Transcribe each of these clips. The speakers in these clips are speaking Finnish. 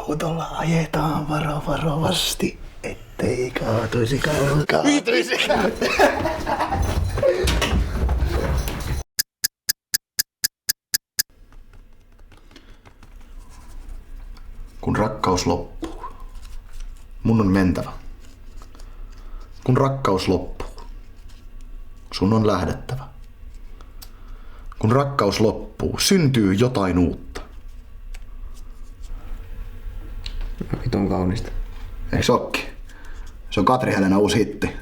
Autolla ajetaan varovasti, ettei kaatuisikaan. Kaatuisikaan! Kun rakkaus loppuu, mun on mentävä. Kun rakkaus loppuu, sun on lähdettävä. Kun rakkaus loppuu, syntyy jotain uutta. Vitun kaunista. Eiks ookin? Se on Katri Helena uusi hitti.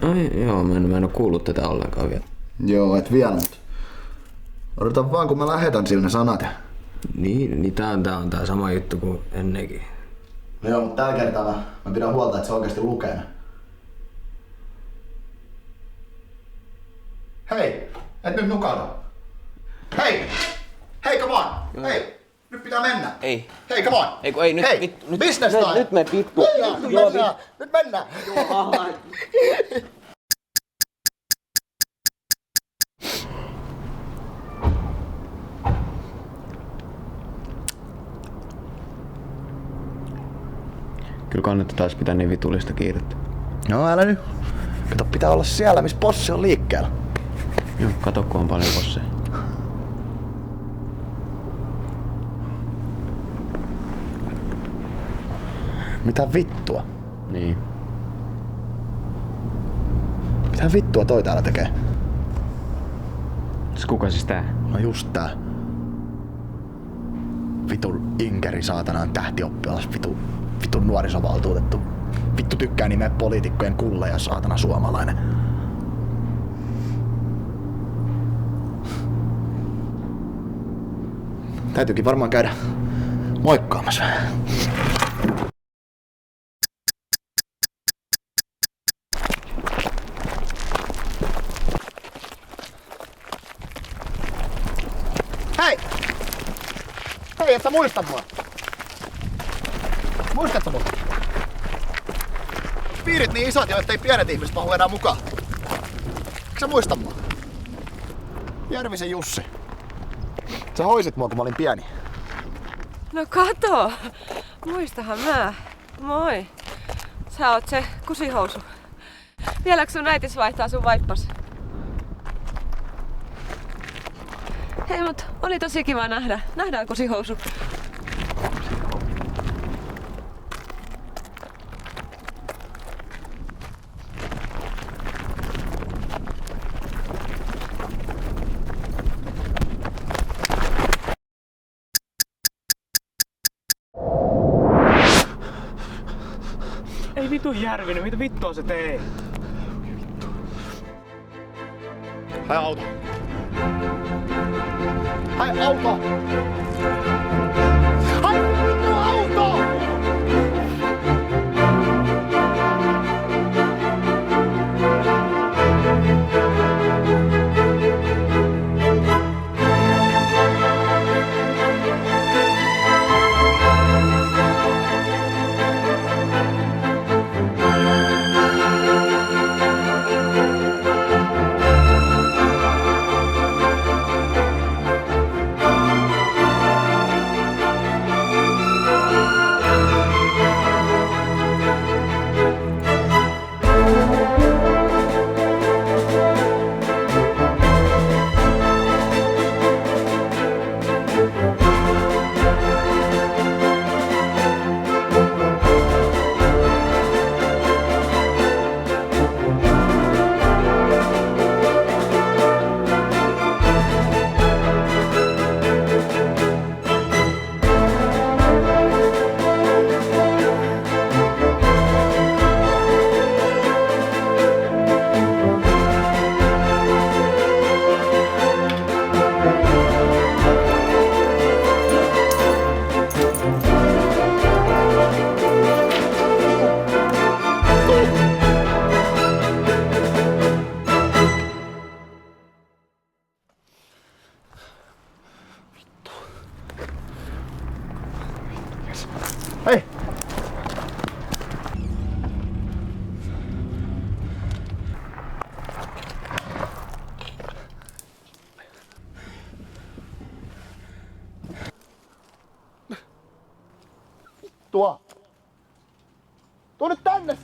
No joo, mä en oo kuullut tätä ollenkaan vielä. Joo, et vielä, mut odotan vaan kun mä lähetän sille ne sanat. Niin tää on tää sama juttu kuin ennenkin. No joo, mut tällä kertaa mä pidän huolta, että se oikeesti lukee ne. Hei! Et nyt nukahda! Hei! Hei, come on! Joo. Hei! Nyt pitää mennä! Ei. Hei, come on! Ei nyt, hei! Nyt, business time! Nyt me vittu! Nyt mennään! Kyllä kannattaa taas pitää niin vitullista kiirettä. No älä nyt. Kato, pitää olla siellä, missä bossi on liikkeellä. Joo, kato kun on paljon bosseja. Mitä vittua? Niin. Mitä vittua toi täällä tekee? Kuka siis tää? No just tää. Vitun inkeri saatanaan tähtioppilas, vitun nuorisovaltuutettu. Vittu tykkää nimeä poliitikkojen kulleja, saatana suomalainen. Täytyykin varmaan käydä moikkaamassa. Hei! Hei, et sä muista mua? Muistatko mua? Piirit niin isot jo, ettei pienet ihmiset mahu enää mukaan. Eikö sä muista mua? Järvisen Jussi. Sä hoisit mua, kun mä olin pieni. No kato! Muistahan mä. Moi. Sä oot se kusihousu. Vieläkö sun äitis vaihtaa sun vaippas? Hei, mut oli tosi kiva nähdä. Nähdään kusihousu. Ei vitu Järvinen, mitä vittua se tee? Hae auto. Hae auto! Hae vittu auto! Hei! vittua! Tuu nyt tänne!